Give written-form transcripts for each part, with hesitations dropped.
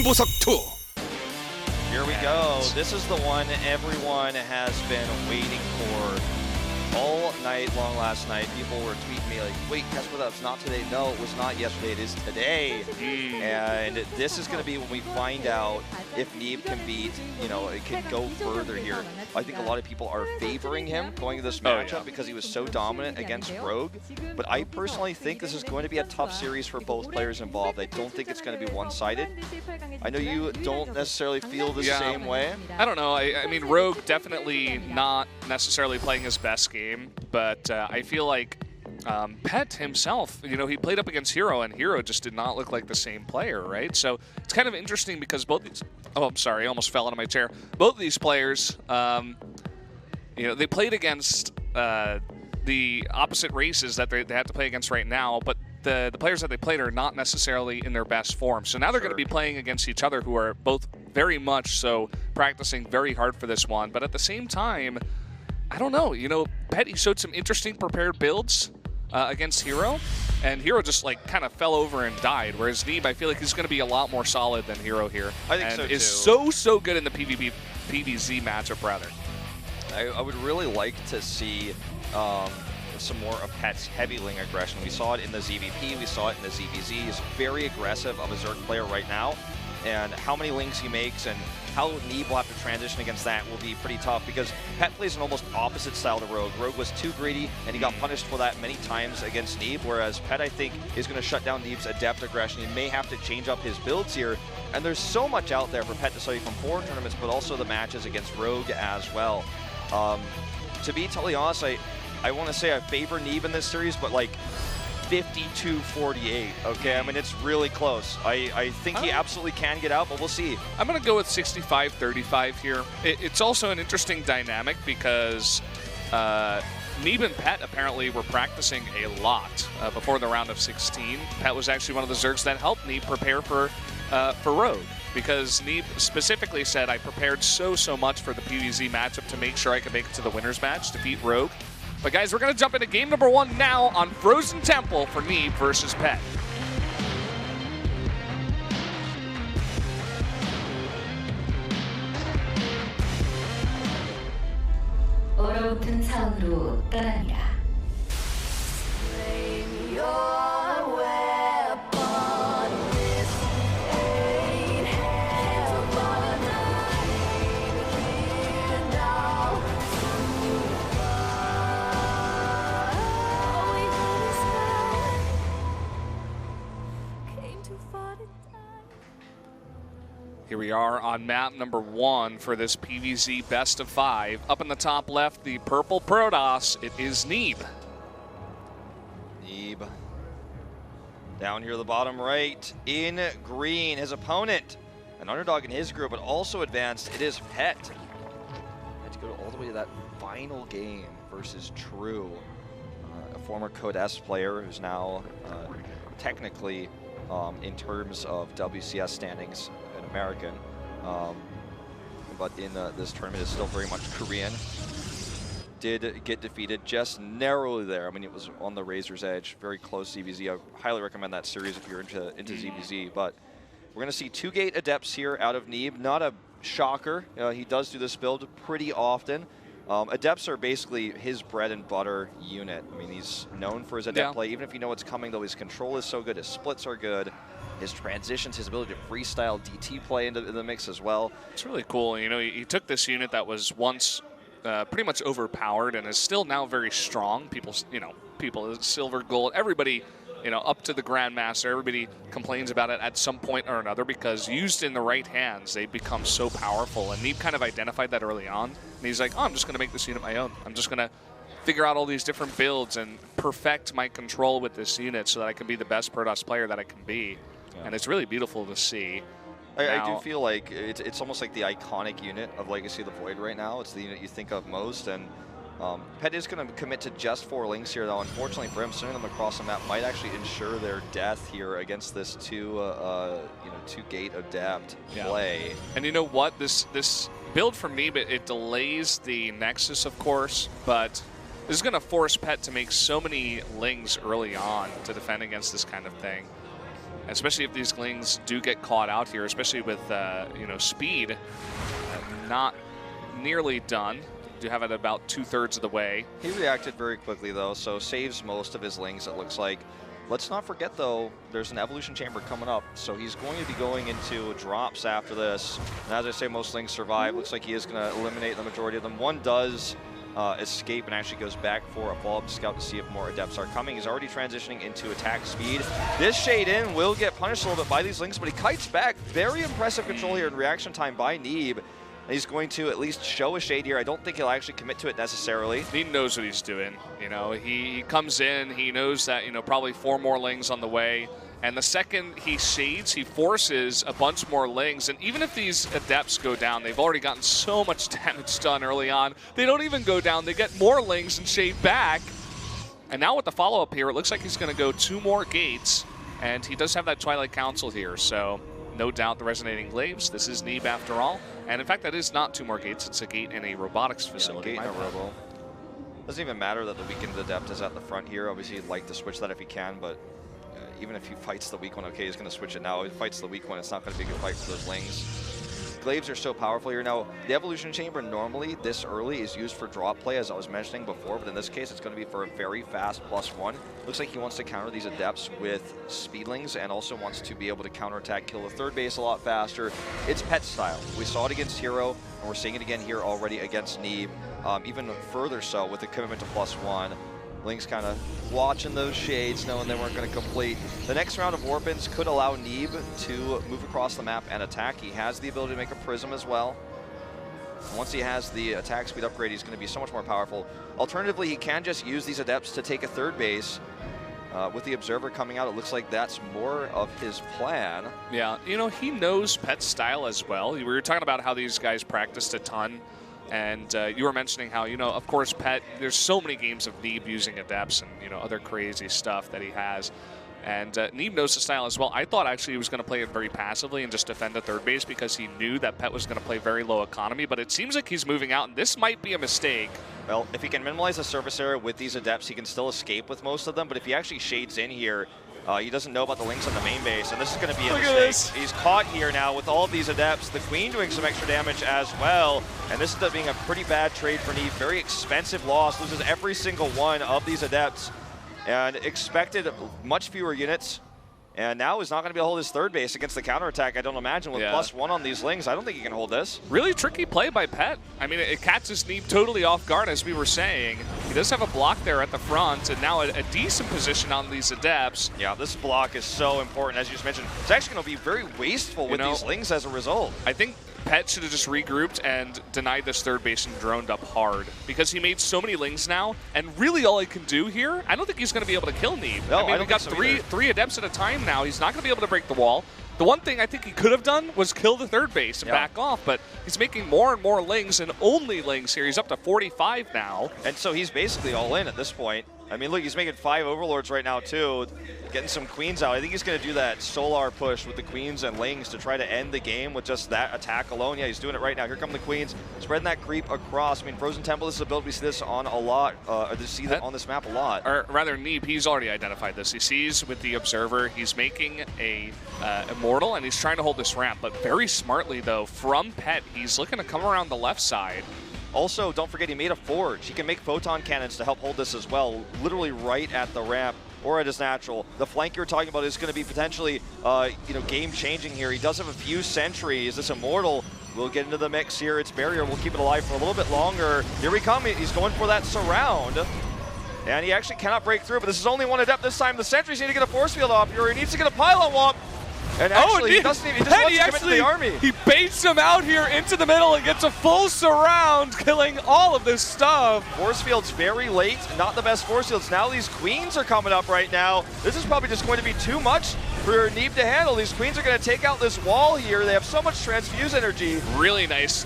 승부석 2. Here we go. This is the one everyone has been waiting for all night long last night. People were tweeting me like, wait, KeSPA, that's not today. No, it was not yesterday. It is today. And this is going to be when we find out if Neeb can beat, it can go further here. I think a lot of people are favoring him going to this matchup because he was so dominant against Rogue. But I personally think this is going to be a tough series for both players involved. I don't think it's going to be one-sided. I know you don't necessarily feel the same way. I don't know. I mean, Rogue definitely not necessarily playing his best game, but I feel like Pet himself, he played up against Hero, and Hero just did not look like the same player, right? So it's kind of interesting because both these... Oh, I'm sorry. I almost fell out of my chair. Both of these players, they played against the opposite races that they have to play against right now, but the players that they played are not necessarily in their best form. So now they're going to be playing against each other, who are both very much so practicing very hard for this one. But at the same time, I don't know. Pet, he showed some interesting prepared builds against Hero, and Hero just kind of fell over and died. Whereas Neeb, I feel like he's going to be a lot more solid than Hero here. I think so too. Is so good in the PvZ matchup, rather. I would really like to see some more of Pet's heavy lane aggression. We saw it in the ZVP, we saw it in the ZVZ. He's very aggressive of a Zerg player right now, and how many links he makes and how Neeb will have to transition against that will be pretty tough, because Pet plays an almost opposite style to Rogue. Rogue was too greedy, and he got punished for that many times against Neeb, whereas Pet, I think, is going to shut down Neeb's adept aggression. He may have to change up his builds here, and there's so much out there for Pet to study from foreign tournaments, but also the matches against Rogue as well. To be totally honest, I want to say I favor Neeb in this series, but 52-48, okay? I mean, it's really close. I think he absolutely can get out, but we'll see. I'm going to go with 65-35 here. It's also an interesting dynamic because Neeb and Pet apparently were practicing a lot before the round of 16. Pet was actually one of the Zergs that helped Neeb prepare for Rogue, because Neeb specifically said, I prepared so much for the PvZ matchup to make sure I could make it to the winner's match, defeat Rogue. But guys, we're going to jump into game number 1 now on Frozen Temple for Neeb versus Pet. 얼어붙은 사원으로 떠납니다. Here we are on map number 1 for this PvZ best of 5. Up in the top left, the purple Protoss, it is Neeb. Neeb. Down here at the bottom right, in green, his opponent, an underdog in his group, but also advanced, it is Pet. Had to go all the way to that final game versus True, a former Code S player who's now technically, in terms of WCS standings, an American, but in this tournament is still very much Korean. Did get defeated just narrowly there. I mean, it was on the razor's edge, very close ZVZ. I highly recommend that series if you're into ZVZ. But we're going to see 2-gate adepts here out of Neeb. Not a shocker. He does do this build pretty often. Adepts are basically his bread and butter unit. I mean, he's known for his adept play. Even if you know what's coming, though, his control is so good, his splits are good, his transitions, his ability to freestyle DT play into the mix as well. It's really cool. He took this unit that was once pretty much overpowered and is still now very strong. People, silver, gold, everybody, up to the Grandmaster, everybody complains about it at some point or another, because used in the right hands, they become so powerful. And Neeb kind of identified that early on. And he's like, oh, I'm just going to make this unit my own. I'm just going to figure out all these different builds and perfect my control with this unit so that I can be the best Protoss player that I can be. Yeah. And it's really beautiful to see. I do feel like it's almost like the iconic unit of Legacy of the Void right now. It's the unit you think of most, and Pet is going to commit to just 4 links here, though. Unfortunately for him, sending them across the map might actually ensure their death here against this 2-gate adept play. And you know what? This build from Neeb, it delays the Nexus, of course, but this is going to force Pet to make so many lings early on to defend against this kind of thing. especially if these Lings do get caught out here, especially with speed not nearly done. Do have it about 2/3 of the way. He reacted very quickly though, so saves most of his Lings, it looks like. Let's not forget though, there's an evolution chamber coming up, so he's going to be going into drops after this. And as I say, most Lings survive. Looks like he is going to eliminate the majority of them. One does escape and actually goes back for a follow-up scout to see if more adepts are coming. He's already transitioning into attack speed. This shade in will get punished a little bit by these Lings, but he kites back. Very impressive control here in reaction time by Neeb. And he's going to at least show a shade here. I don't think he'll actually commit to it necessarily. He knows what he's doing. He comes in, he knows that, probably 4 more Lings on the way. And the second he shades, he forces a bunch more Lings. And even if these adepts go down, they've already gotten so much damage done early on. They don't even go down. They get more Lings and shade back. And now with the follow-up here, it looks like he's going to go 2 more gates. And he does have that Twilight Council here. So no doubt the Resonating Glaives. This is Neeb after all. And in fact, that is not 2 more gates. It's a gate in a robotics facility. Yeah, gate and a robo. Doesn't even matter that the weakened adept is at the front here. Obviously, he'd like to switch that if he can, but even if he fights the weak one, okay, he's going to switch it now. If he fights the weak one, it's not going to be a good fight for those Lings. Glaives are so powerful here. Now, the Evolution Chamber normally this early is used for drop play, as I was mentioning before, but in this case, it's going to be for a very fast +1. Looks like he wants to counter these adepts with speedlings and also wants to be able to counterattack, kill the third base a lot faster. It's pet style. We saw it against Hero, and we're seeing it again here already against Neeb, even further so with the commitment to +1. Lings kind of watching those shades, knowing they weren't going to complete. The next round of Warpins could allow Neeb to move across the map and attack. He has the ability to make a Prism as well. Once he has the attack speed upgrade, he's going to be so much more powerful. Alternatively, he can just use these adepts to take a third base. With the Observer coming out, it looks like that's more of his plan. Yeah, he knows pet style as well. We were talking about how these guys practiced a ton. And you were mentioning how, of course, Pet, there's so many games of Neeb using adepts and, other crazy stuff that he has. And Neeb knows the style as well. I thought actually he was going to play it very passively and just defend the third base because he knew that Pet was going to play very low economy. But it seems like he's moving out, and this might be a mistake. Well, if he can minimize the surface area with these adepts, he can still escape with most of them. But if he actually shades in here, he doesn't know about the Lings on the main base, and this is going to be a mistake. He's caught here now with all of these adepts. The Queen doing some extra damage as well, and this ends up being a pretty bad trade for Neeb. Very expensive loss, loses every single one of these adepts, and expected much fewer units. And now he's not going to be able to hold his third base against the counterattack, I don't imagine. With +1 on these Lings, I don't think he can hold this. Really tricky play by Pet. I mean, it catches Neeb totally off guard, as we were saying. He does have a block there at the front, and now a decent position on these Adepts. Yeah, this block is so important, as you just mentioned. It's actually going to be very wasteful with these Lings as a result. I think Pet should have just regrouped and denied this third base and droned up hard, because he made so many Lings now, and really all he can do here, I don't think he's going to be able to kill Neeb. No, I mean, we got three Adepts at a time now. He's not going to be able to break the wall. The one thing I think he could have done was kill the third base and back off, but he's making more and more Lings, and only Lings here. He's up to 45 now. And so he's basically all in at this point. I mean, look, he's making 5 Overlords right now, too, getting some Queens out. I think he's going to do that Solar push with the Queens and Lings to try to end the game with just that attack alone. Yeah, he's doing it right now. Here come the Queens, spreading that creep across. I mean, Frozen Temple, this is a build we see this on a lot, see that on this map a lot. Or rather, Neeb, he's already identified this. He sees with the Observer, he's making a Immortal, and he's trying to hold this ramp. But very smartly, though, from Pet, he's looking to come around the left side. Also, don't forget he made a forge. He can make photon cannons to help hold this as well, literally right at the ramp or at his natural. The flank you're talking about is going to be potentially, game-changing here. He does have a few sentries. This Immortal will get into the mix here. It's Barrier. We'll keep it alive for a little bit longer. Here we come. He's going for that surround. And he actually cannot break through, but this is only one Adept this time. The sentries need to get a force field off here. He needs to get a pylon walk. And actually, he doesn't even, he just wants to commit to the army. He baits him out here into the middle and gets a full surround, killing all of this stuff. Force field's very late, not the best force fields. Now these Queens are coming up right now. This is probably just going to be too much for Neeb to handle. These Queens are going to take out this wall here. They have so much transfuse energy. Really nice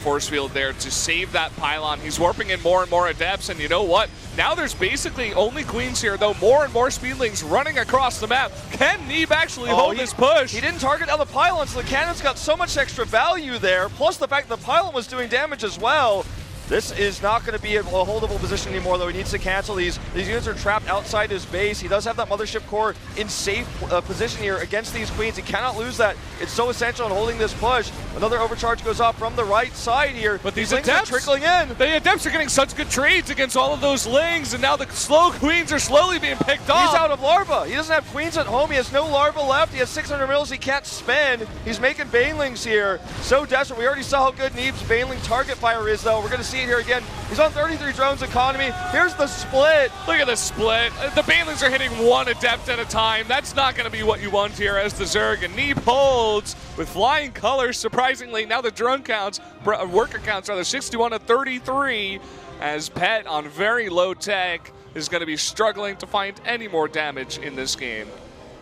force field there to save that pylon. He's warping in more and more Adepts, and you know what? Now there's basically only Queens here, though more and more Speedlings running across the map. Can Neeb actually hold this push? He didn't target down the pylon, so the cannon's got so much extra value there, plus the fact the pylon was doing damage as well. This is not going to be a holdable position anymore, though. He needs to cancel these. These units are trapped outside his base. He does have that Mothership Core in safe position here against these Queens. He cannot lose that. It's so essential in holding this push. Another overcharge goes off from the right side here. But these Lings Adepts are trickling in. The Adepts are getting such good trades against all of those Lings, and now the slow Queens are slowly being picked off. He's out of Larva. He doesn't have Queens at home. He has no Larva left. He has 600 mils he can't spend. He's making Banelings here. So desperate. We already saw how good Neeb's Baneling target fire is, though. We're going to see it here again. He's on 33 drones economy. Here's the split. Look at the split. The Banelings are hitting one Adept at a time. That's not going to be what you want here as the Zerg. And Neeb holds with flying colors. Surprisingly, now the drone counts, worker counts are 61 to 33 as Pet on very low tech is going to be struggling to find any more damage in this game.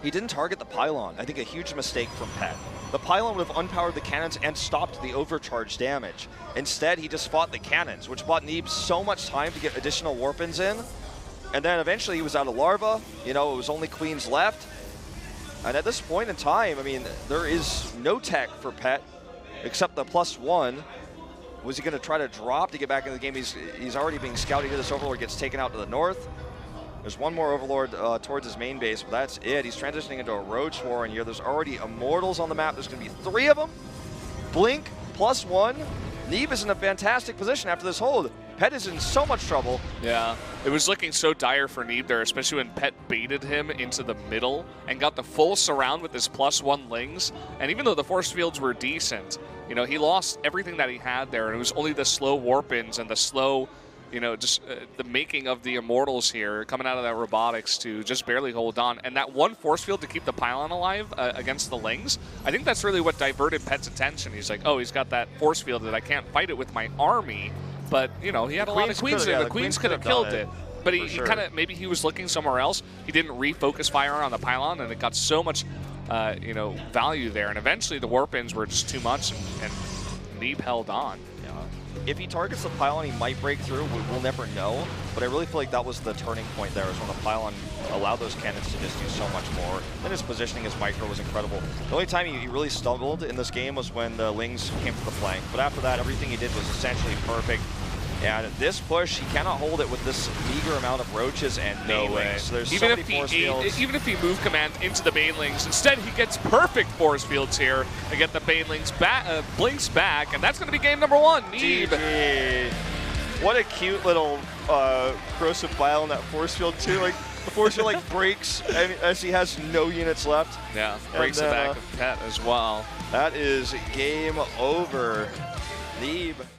He didn't target the pylon. I think a huge mistake from Pet. The pylon would have unpowered the cannons and stopped the overcharge damage. Instead, he just fought the cannons, which bought Neeb so much time to get additional warpins in. And then eventually he was out of Larva. You know, it was only Queens left. And at this point in time, I mean, there is no tech for Pet except the +1. Was he going to try to drop to get back in the game? He's already being scouted here. This Overlord gets taken out to the north. There's one more Overlord towards his main base, but that's it. He's transitioning into a Roach War in here. There's already Immortals on the map. There's going to be 3 of them. Blink, +1. Neeb is in a fantastic position after this hold. Pet is in so much trouble. Yeah, it was looking so dire for Neeb there, especially when Pet baited him into the middle and got the full surround with his +1 Lings. And even though the force fields were decent, you know, he lost everything that he had there, and it was only the slow warp-ins and the slow, you know, just the making of the Immortals here, coming out of that robotics to just barely hold on. And that one force field to keep the pylon alive against the Lings, I think that's really what diverted Pet's attention. He's like, oh, he's got that force field that I can't fight it with my army. But, you know, he had a lot of Queens there. The Queens could have killed it. But he kind of, maybe he was looking somewhere else. He didn't refocus fire on the pylon, and it got so much, you know, value there. And eventually the warp-ins were just too much, and Neeb held on. If he targets the pylon, he might break through. We'll never know. But I really feel like that was the turning point there, is when the pylon allowed those cannons to just do so much more. Then his positioning as micro was incredible. The only time he really stumbled in this game was when the Lings came to the flank. But after that, everything he did was essentially perfect. And this push, he cannot hold it with this meager amount of Roaches and Banelings. So there's even so many force fields. Even if he moved command into the Banelings, instead he gets perfect force fields here to get the Banelings back, Blinks back, and that's going to be game number 1. Neeb. GG. What a cute little corrosive bile in that force field too. Like the force field like breaks as he has no units left. Yeah, breaks the back of Pet as well. That is game over. Neeb.